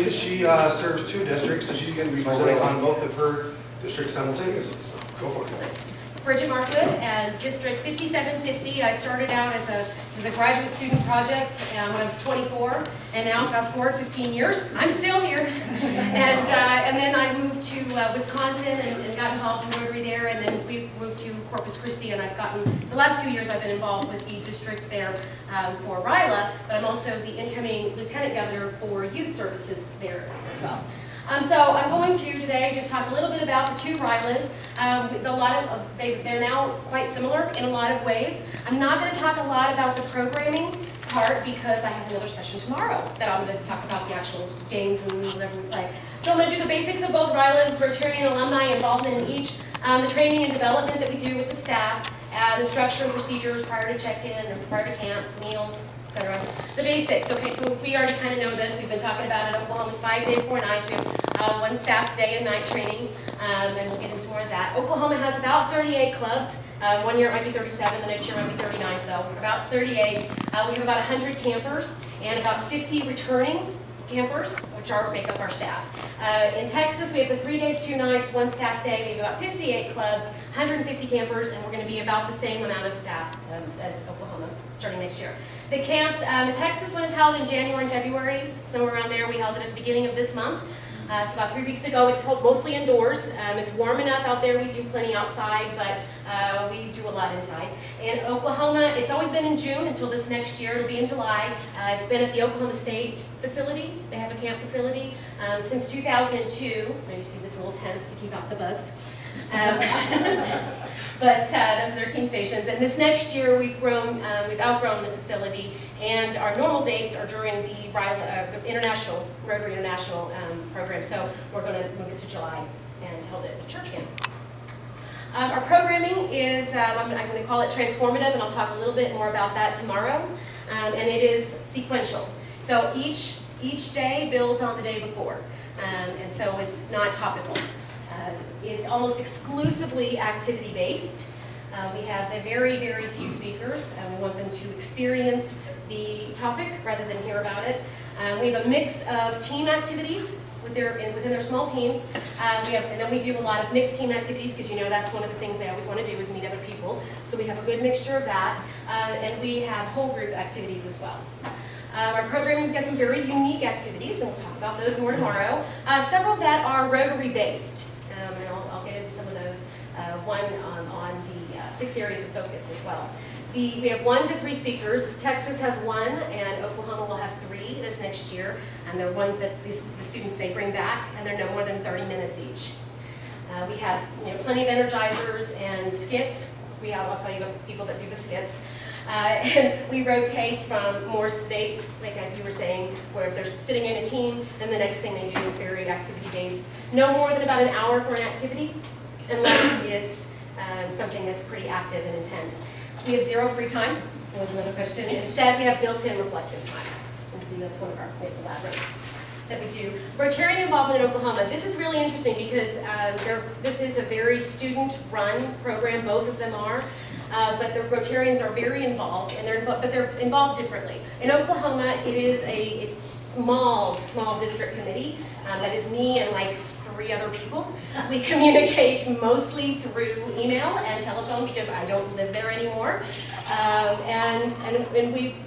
actually, she serves 2 districts, so she's going to be presenting on both of her districts simultaneously, so go for it. Bridget Markwood, and District 5750. I started out as a graduate student project when I was 24, and now fast forward 15 years, I'm still here. And then I moved to Wisconsin and got involved in Rotary there, and then we moved to Corpus Christi, and I've gotten, the last 2 years I've been involved with the district there for RILA, but I'm also the incoming Lieutenant Governor for Youth Services there as well. So I'm going to today just talk a little bit about the 2 RILAs. They're now quite similar in a lot of ways. I'm not going to talk a lot about the programming part because I have another session tomorrow that I'm going to talk about the actual games and whatever we play. So I'm going to do the basics of both RILAs, Rotarian alumni involvement in each, the training and development that we do with the staff, the structure and procedures prior to check-in and prior to camp, meals, etc. The basics, okay, so we already kind of know this. We've been talking about it. Oklahoma's 5 days, 4 nights. We have 1 staff day and night training, and we'll get into more of that. Oklahoma has about 38 clubs. 1 year it might be 37, the next year it might be 39, so about 38. We have about 100 campers and about 50 returning campers, which make up our staff. In Texas, we have the 3 days, 2 nights, 1 staff day. We have about 58 clubs, 150 campers, and we're going to be about the same amount of staff as Oklahoma starting next year. The camps, the Texas one is held in January and February, somewhere around there. We held it at the beginning of this month. So about 3 weeks ago. It's held mostly indoors. It's warm enough out there. We do plenty outside, but we do a lot inside. In Oklahoma, it's always been in June until this next year. It'll be in July. It's been at the Oklahoma State facility. They have a camp facility since 2002. There you see the little tents to keep out the bugs. But those are their team stations. And this next year, we've outgrown the facility, and our normal dates are during the International Rotary International program. So we're going to move it to July and hold it at church camp. Our programming is, I'm going to call it transformative, and I'll talk a little bit more about that tomorrow. And it is sequential. So each day builds on the day before, and so it's not topical. It's almost exclusively activity-based. We have a very, very few speakers. We want them to experience the topic rather than hear about it. We have a mix of team activities within their small teams. And then we do a lot of mixed team activities because you know that's one of the things they always want to do is meet other people. So we have a good mixture of that. And we have whole group activities as well. Our programming, we've got some very unique activities, and we'll talk about those more tomorrow. Several that are Rotary-based. And I'll get into some of those, one on the 6 areas of focus as well. We have 1 to 3 speakers. Texas has 1, and Oklahoma will have 3 this next year. And they're ones that the students say bring back, and they're no more than 30 minutes each. We have plenty of energizers and skits. I'll tell you about the people that do the skits. And we rotate from more state, like you were saying, where they're sitting in a team, and the next thing they do is very activity-based. No more than about an hour for an activity, unless it's something that's pretty active and intense. We have 0 free time. That was another question. Instead, we have built-in reflective time. And see, that's one of our elaborate that we do. Rotarian involvement in Oklahoma. This is really interesting because this is a very student-run program. Both of them are. But the Rotarians are very involved, but they're involved differently. In Oklahoma, it is a small district committee that is me and like 3 other people. We communicate mostly through email and telephone because I don't live there anymore. And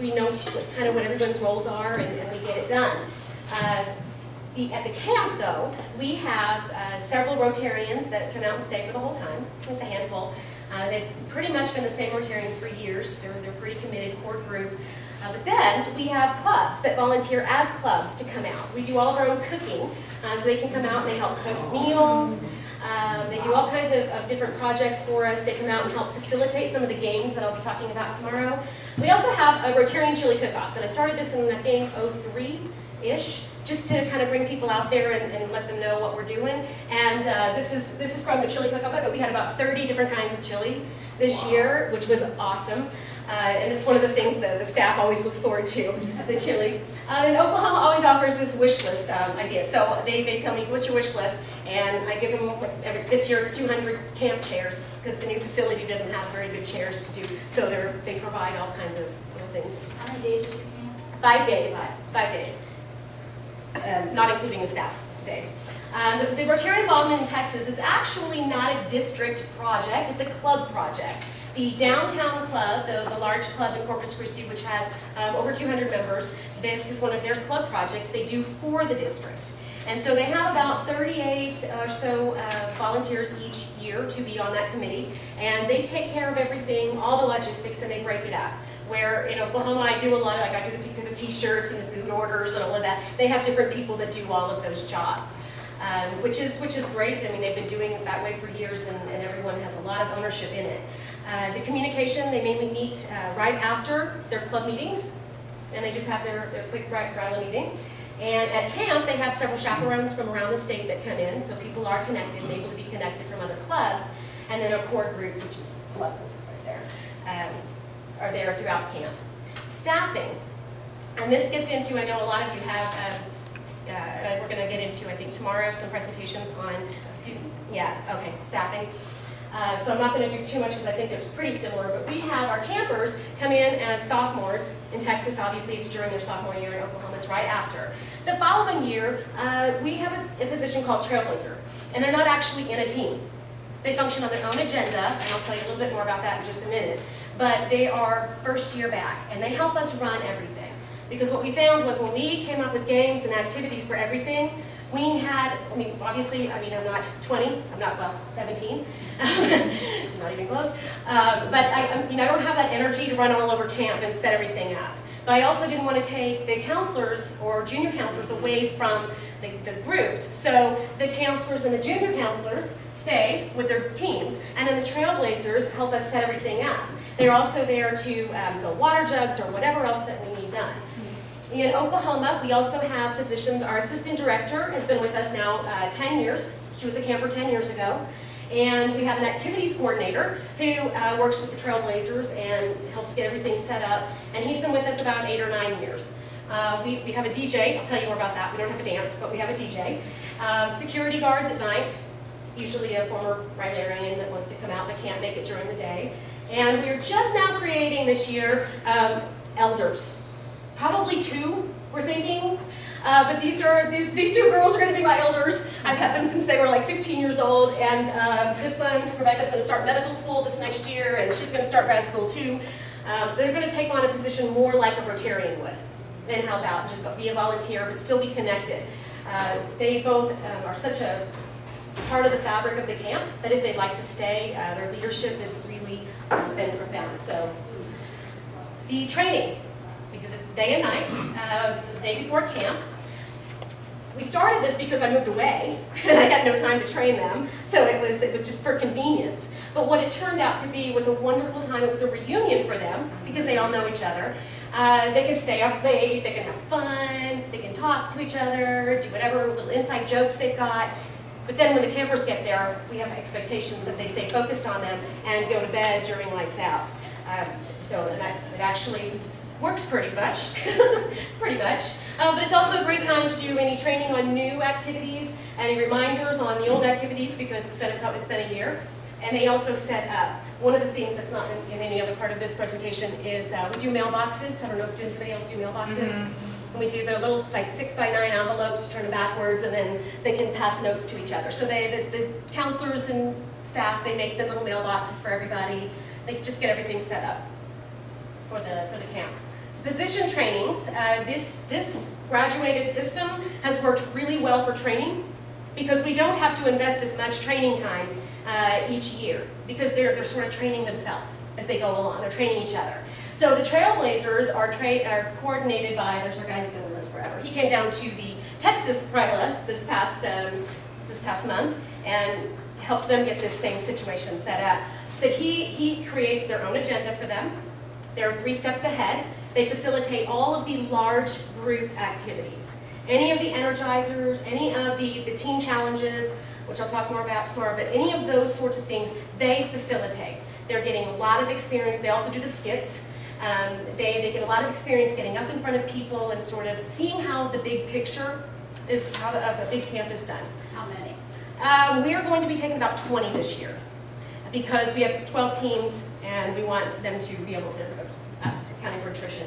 we know kind of what everyone's roles are, and we get it done. At the camp, though, we have several Rotarians that come out and stay for the whole time, just a handful. They've pretty much been the same Rotarians for years. They're pretty committed, core group. But then we have clubs that volunteer as clubs to come out. We do all of our own cooking, so they can come out and they help cook meals. They do all kinds of different projects for us. They come out and help facilitate some of the games that I'll be talking about tomorrow. We also have a Rotarian chili cook-off, and I started this in, I think, 03-ish. Just to kind of bring people out there and let them know what we're doing. And this is from the chili cook-off, but we had about 30 different kinds of chili this year, which was awesome. And it's one of the things that the staff always looks forward to, the chili. And Oklahoma always offers this wish list idea. So they tell me, what's your wish list? And I give them, this year it's 200 camp chairs, because the new facility doesn't have very good chairs to do. So they provide all kinds of things. How many days is your camp? 5 days. 5 days. not including the staff day. The Rotarian involvement in Texas is actually not a district project, it's a club project. The downtown club, the large club in Corpus Christi, which has over 200 members, this is one of their club projects they do for the district. And so they have about 38 or so volunteers each year to be on that committee, and they take care of everything, all the logistics, and they break it up. Where in Oklahoma I do a lot of, like I do the t-shirts and the food orders and all of that. They have different people that do all of those jobs. Which is great. I mean, they've been doing it that way for years, and everyone has a lot of ownership in it. The communication, they mainly meet right after their club meetings, and they just have their quick RILA meeting. And at camp, they have several chaperones from around the state that come in, so people are connected and able to be connected from other clubs. And then a core group, which is club right there, are there throughout camp. Staffing, and this gets into, I know a lot of you have, we're going to get into, I think, tomorrow, some presentations on staffing. So I'm not going to do too much because I think it's pretty similar, but we have our campers come in as sophomores. In Texas, obviously, it's during their sophomore year. In Oklahoma, it's right after. The following year, we have a position called Trailblazer, and they're not actually in a team. They function on their own agenda, and I'll tell you a little bit more about that in just a minute, but they are first year back, and they help us run everything. Because what we found was when we came up with games and activities for everything, we had, obviously, I'm not 20, I'm not, 17, not even close, but I don't have that energy to run all over camp and set everything up. But I also didn't want to take the counselors or junior counselors away from the groups. So the counselors and the junior counselors stay with their teams, and then the Trailblazers help us set everything up. They're also there to fill water jugs or whatever else that we need done. In Oklahoma, we also have positions. Our assistant director has been with us now 10 years. She was a camper 10 years ago. And we have an activities coordinator who works with the Trailblazers and helps get everything set up. And he's been with us about 8 or 9 years. We have a DJ. I'll tell you more about that. We don't have a dance, but we have a DJ. Security guards at night, usually a former Rilarian that wants to come out but can't make it during the day. And we're just now creating this year elders. Probably 2, we're thinking. But these 2 girls are going to be my elders. I've had them since they were like 15 years old. And this one, Rebecca's going to start medical school this next year, and she's going to start grad school too. So they're going to take on a position more like a Rotarian would and help out, just be a volunteer, but still be connected. They both are such a part of the fabric of the camp that if they'd like to stay, their leadership has really been profound. So the training. We do this day and night. It's the day before camp. We started this because I moved away and I had no time to train them, so it was just for convenience. But what it turned out to be was a wonderful time. It was a reunion for them because they all know each other. They can stay up late, they can have fun, they can talk to each other, do whatever little inside jokes they've got. But then when the campers get there, we have expectations that they stay focused on them and go to bed during lights out. It actually works pretty much, but it's also a great time to do any training on new activities, any reminders on the old activities because it's been a year. And they also set up. One of the things that's not in any other part of this presentation is we do mailboxes. I don't know if anybody else do mailboxes. And we do the little 6x9 envelopes, turn them backwards, and then they can pass notes to each other. So the counselors and staff, they make the little mailboxes for everybody. They just get everything set up for the camp. Position trainings, this graduated system has worked really well for training because we don't have to invest as much training time each year because they're sort of training themselves as they go along. They're training each other. So the Trailblazers are coordinated by, there's our guy who's been with us forever. He came down to the Texas RILA this past month and helped them get this same situation set up. But he creates their own agenda for them. They're 3 steps ahead. They facilitate all of the large group activities. Any of the energizers, any of the team challenges, which I'll talk more about tomorrow, but any of those sorts of things, they facilitate. They're getting a lot of experience. They also do the skits. They get a lot of experience getting up in front of people and sort of seeing how the big picture is, how a big camp is done. How many? We are going to be taking about 20 this year because we have 12 teams and we want them to be able to, that's accounting for attrition.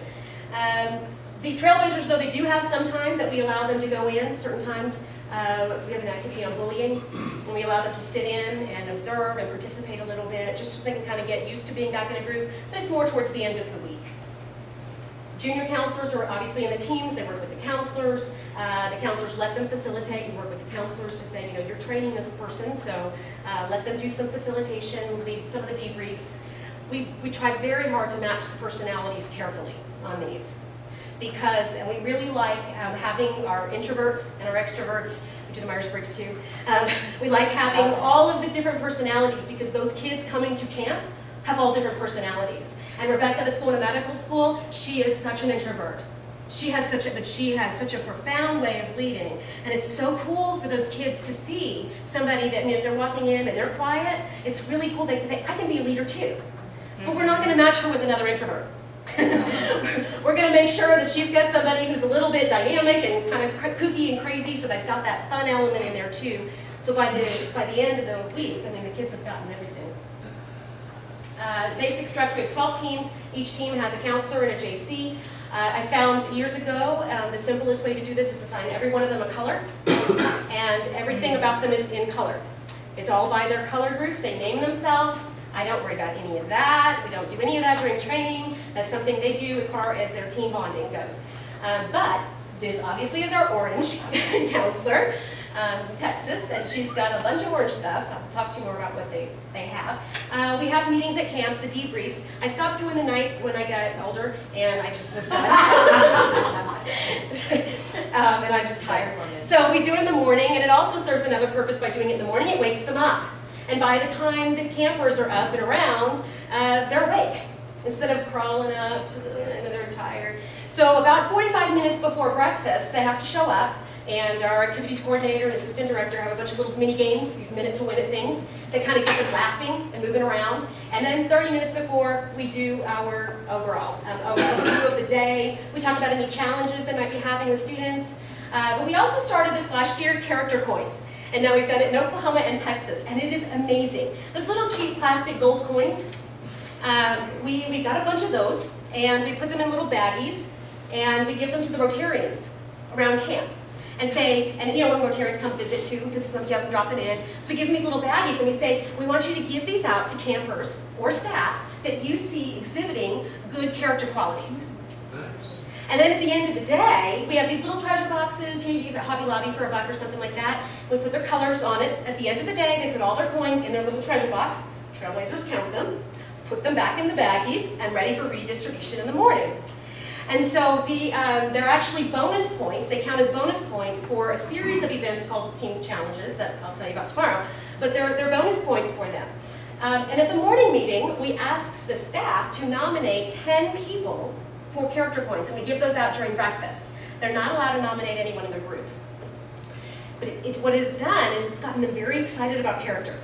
The Trailblazers, though, they do have some time that we allow them to go in, certain times. We have an activity on bullying, and we allow them to sit in and observe and participate a little bit, just so they can kind of get used to being back in a group, but it's more towards the end of the week. Junior counselors are obviously in the teams, they work with the counselors. The counselors let them facilitate and work with the counselors to say, you know, you're training this person, so let them do some facilitation, lead some of the debriefs. We try very hard to match the personalities carefully on these. Because, and we really like having our introverts and our extroverts, we do the Myers-Briggs too, we like having all of the different personalities because those kids coming to camp have all different personalities. And Rebecca, that's going to medical school, she is such an introvert. She has such a profound way of leading, and it's so cool for those kids to see somebody that, if they're walking in and they're quiet, it's really cool. They think, I can be a leader too. But we're not going to match her with another introvert. We're going to make sure that she's got somebody who's a little bit dynamic and kind of kooky and crazy, so they've got that fun element in there too. So by the end of the week, I mean, the kids have gotten everything. Basic structure, we have 12 teams. Each team has a counselor and a JC. I found years ago the simplest way to do this is assign every one of them a color, and everything about them is in color. It's all by their color groups. They name themselves. I don't worry about any of that. We don't do any of that during training. That's something they do as far as their team bonding goes. But this obviously is our orange counselor, Texas, and she's got a bunch of orange stuff. I'll talk to you more about what they have. We have meetings at camp, the debriefs. I stopped doing the night when I got older, and I just was done. And I'm just tired. So we do it in the morning, and it also serves another purpose by doing it in the morning. It wakes them up. And by the time the campers are up and around, they're awake, instead of crawling up to and they're tired. So about 45 minutes before breakfast, they have to show up, and our activities coordinator and assistant director have a bunch of little mini games, these minute-to-win-it things, that kind of get them laughing and moving around. And then 30 minutes before, we do our overall overview of the day. We talk about any challenges they might be having with students. But we also started this last year, character coins. And now we've done it in Oklahoma and Texas, and it is amazing. Those little cheap plastic gold coins, we got a bunch of those, and we put them in little baggies, and we give them to the Rotarians around camp. And say, and you know when Rotarians come visit too, because sometimes you have them dropping in, so we give them these little baggies, and we say, we want you to give these out to campers or staff that you see exhibiting good character qualities. And then at the end of the day, we have these little treasure boxes. You use at Hobby Lobby for $1 or something like that. We put their colors on it. At the end of the day, they put all their coins in their little treasure box. Trailblazers count them, put them back in the baggies, and ready for redistribution in the morning. And so they're actually bonus points. They count as bonus points for a series of events called Team Challenges that I'll tell you about tomorrow. But they're bonus points for them. And at the morning meeting, we ask the staff to nominate 10 people for character points, and we give those out during breakfast. They're not allowed to nominate anyone in their group. But what it's done is it's gotten them very excited about character.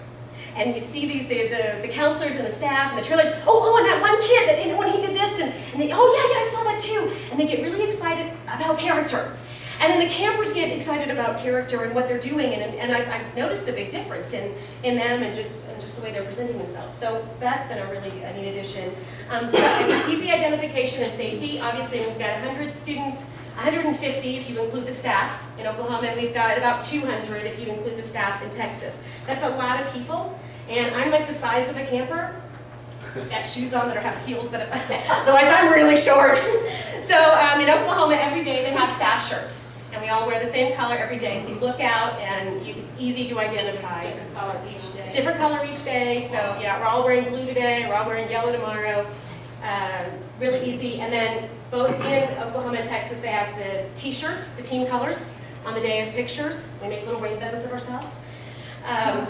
And you see the counselors and the staff and the trailblazers, oh, and that one kid, that when he did this, and they, oh yeah, I saw that too. And they get really excited about character. And then the campers get excited about character and what they're doing, and I've noticed a big difference in them and just the way they're presenting themselves. So that's been a really neat addition. So easy identification and safety. Obviously, we've got 100 students, 150 if you include the staff in Oklahoma, and we've got about 200 if you include the staff in Texas. That's a lot of people, and I'm like the size of a camper. Got shoes on that have heels, but otherwise I'm really short. So in Oklahoma, every day they have staff shirts, and we all wear the same color every day. So you look out, and it's easy to identify. Different color each day. Different color each day. So yeah, we're all wearing blue today. We're all wearing yellow tomorrow. Really easy. And then both in Oklahoma and Texas, they have the T-shirts, the team colors, on the day of pictures. We make little rainbows of ourselves. And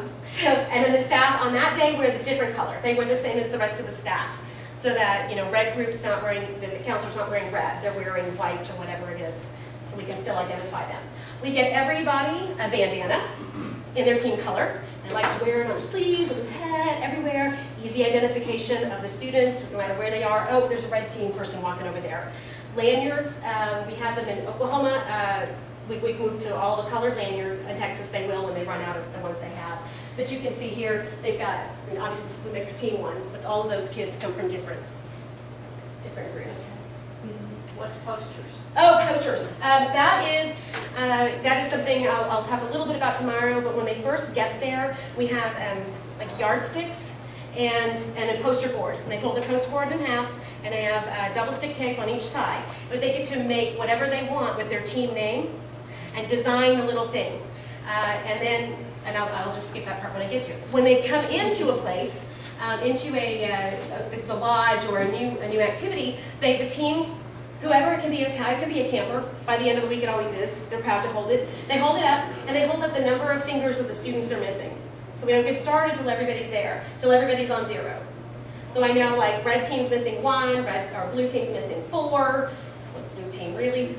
then the staff on that day wear the different color. They wear the same as the rest of the staff, so that red group's not wearing, the counselor's not wearing red. They're wearing white or whatever it is, so we can still identify them. We get everybody a bandana in their team color. They like to wear it on their sleeves, on their head, everywhere. Easy identification of the students, no matter where they are. Oh, there's a red team person walking over there. Lanyards, we have them in Oklahoma. We moved to all the colored lanyards. In Texas, they will when they run out of the ones they have. But you can see here, they've got, obviously this is a mixed team one, but all of those kids come from different groups. What's posters? Oh, posters. That is something I'll talk a little bit about tomorrow, but when they first get there, we have like yardsticks and a poster board. And they fold the poster board in half, and they have double stick tape on each side. But they get to make whatever they want with their team name and design the little thing. And I'll just skip that part when I get to it. When they come into a place, into the lodge or a new activity, the team, whoever it can be a camper. By the end of the week, it always is. They're proud to hold it. They hold it up, and they hold up the number of fingers of the students they're missing. So we don't get started till everybody's there, till everybody's on 0. So I know like red team's missing 1, or blue team's missing 4. What, blue team, really?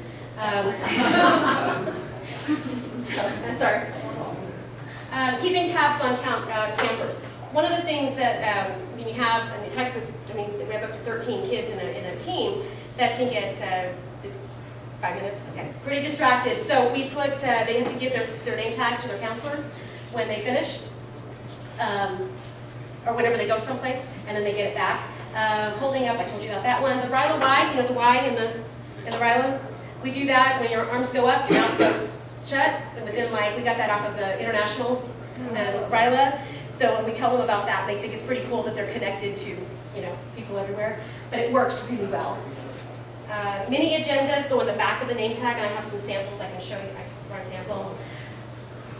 So that's our keeping tabs on campers. One of the things that when you have in Texas, I mean, we have up to 13 kids in a team that can get 5 minutes, okay, pretty distracted. So we put, they have to give their name tags to their counselors when they finish, or whenever they go someplace, and then they get it back. Holding up, I told you about that one. The RILA Y, you know the Y in the RILA? We do that when your arms go up, your mouth goes shut, and within like, we got that off of the international RILA. So when we tell them about that, they think it's pretty cool that they're connected to, people everywhere. But it works really well. Mini agendas go in the back of the name tag, and I have some samples I can show you. I can run a sample.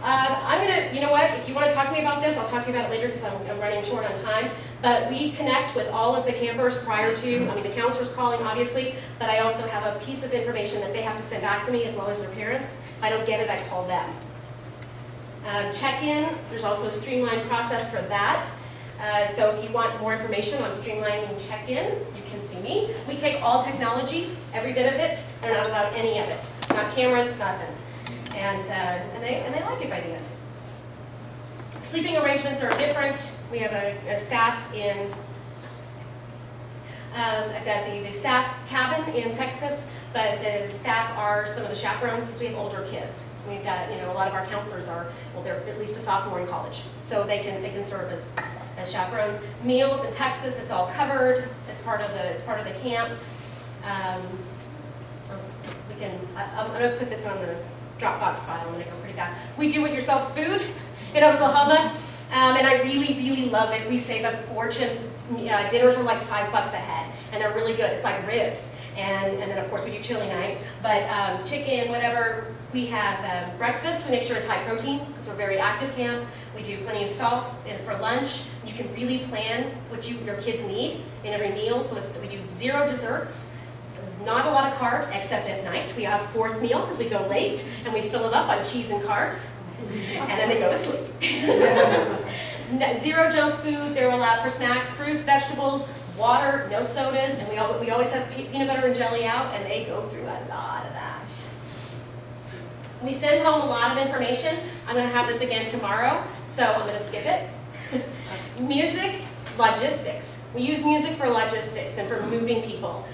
I'm gonna, you know what, if you want to talk to me about this, I'll talk to you about it later because I'm running short on time. But we connect with all of the campers prior to, the counselor's calling, obviously, but I also have a piece of information that they have to send back to me as well as their parents. If I don't get it, I call them. Check-in, there's also a streamlined process for that. So if you want more information on streamlining check-in, you can see me. We take all technology, every bit of it. They're not allowed any of it. Not cameras, nothing. And they like it by the end. Sleeping arrangements are different. We have a staff in, I've got the staff cabin in Texas, but the staff are some of the chaperones, so we have older kids. We've got, a lot of our counselors are, well, they're at least a sophomore in college, so they can serve as chaperones. Meals in Texas, it's all covered. It's part of the camp. I'm going to put this on the Dropbox file. I'm going to go pretty fast. We do-it-yourself food in Oklahoma, and I really, really love it. We save a fortune. Dinners are like $5 a head, and they're really good. It's like ribs, and then of course we do chili night. But chicken, whatever. We have breakfast. We make sure it's high protein because we're a very active camp. We do plenty of salt, and for lunch you can really plan what your kids need in every meal. So we do 0 desserts. Not a lot of carbs, except at night. We have 4th meal because we go late, and we fill them up on cheese and carbs, and then they go to sleep. 0 junk food. They're allowed for snacks, fruits, vegetables, water, no sodas, and we always have peanut butter and jelly out, and they go through a lot of that. We send home a lot of information. I'm going to have this again tomorrow, so I'm going to skip it. Music, logistics. We use music for logistics and for moving people.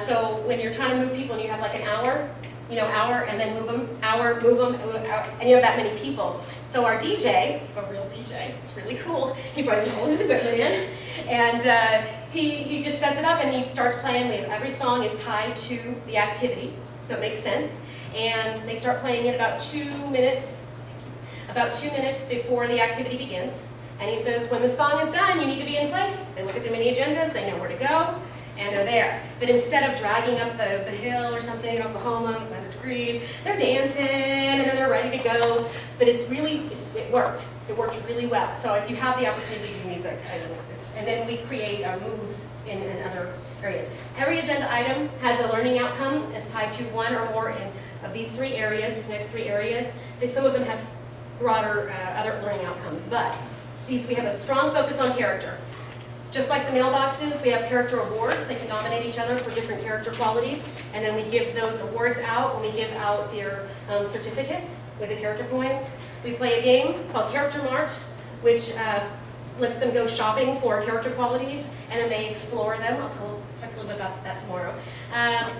So when you're trying to move people and you have like an hour, and then move them, hour, move them, and you have that many people. So our DJ, a real DJ, it's really cool. He brings all his equipment in, and he just sets it up and he starts playing. Every song is tied to the activity, so it makes sense. And they start playing it about 2 minutes before the activity begins. And he says, when the song is done, you need to be in place. They look at the mini agendas, they know where to go, and they're there. But instead of dragging up the hill or something in Oklahoma, it's 100 degrees, they're dancing, and then they're ready to go. But it worked. It worked really well. So if you have the opportunity to do music, and then we create moods in other areas. Every agenda item has a learning outcome. It's tied to one or more of these 3 areas, these next 3 areas. Some of them have broader other learning outcomes, but we have a strong focus on character. Just like the mailboxes, we have character awards. They can nominate each other for different character qualities, and then we give those awards out when we give out their certificates with the character points. We play a game called Character Mart, which lets them go shopping for character qualities, and then they explore them. I'll talk a little bit about that tomorrow.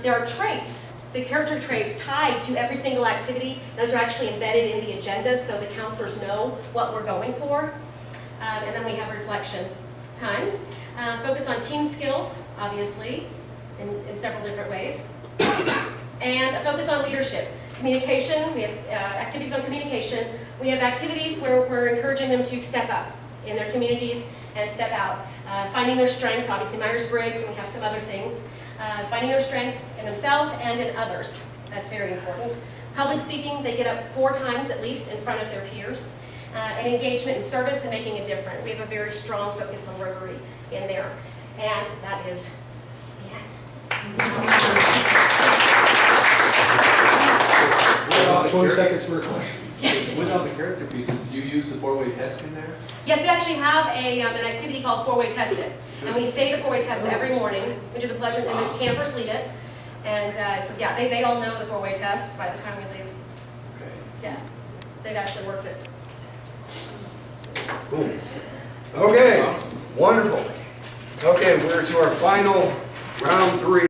There are traits, the character traits tied to every single activity. Those are actually embedded in the agenda so the counselors know what we're going for. And then we have reflection times. Focus on team skills, obviously, in several different ways. And a focus on leadership. Communication, we have activities on communication. We have activities where we're encouraging them to step up in their communities and step out. Finding their strengths, obviously Myers-Briggs, and we have some other things. Finding their strengths in themselves and in others. That's very important. Public speaking, they get up 4 times at least in front of their peers. And engagement in service and making a difference. We have a very strong focus on Rotary in there. And that is the end. 20 seconds for a question. Yes. With all the character pieces, do you use the 4-way test in there? Yes, we actually have an activity called 4-Way Test It. And we say the 4-Way test every morning. We do the pledge, and the campers lead us. And so, yeah, they all know the 4-Way test by the time we leave. Okay. Yeah, they've actually worked it. Cool. Okay, wonderful. Okay, we're to our final round 3.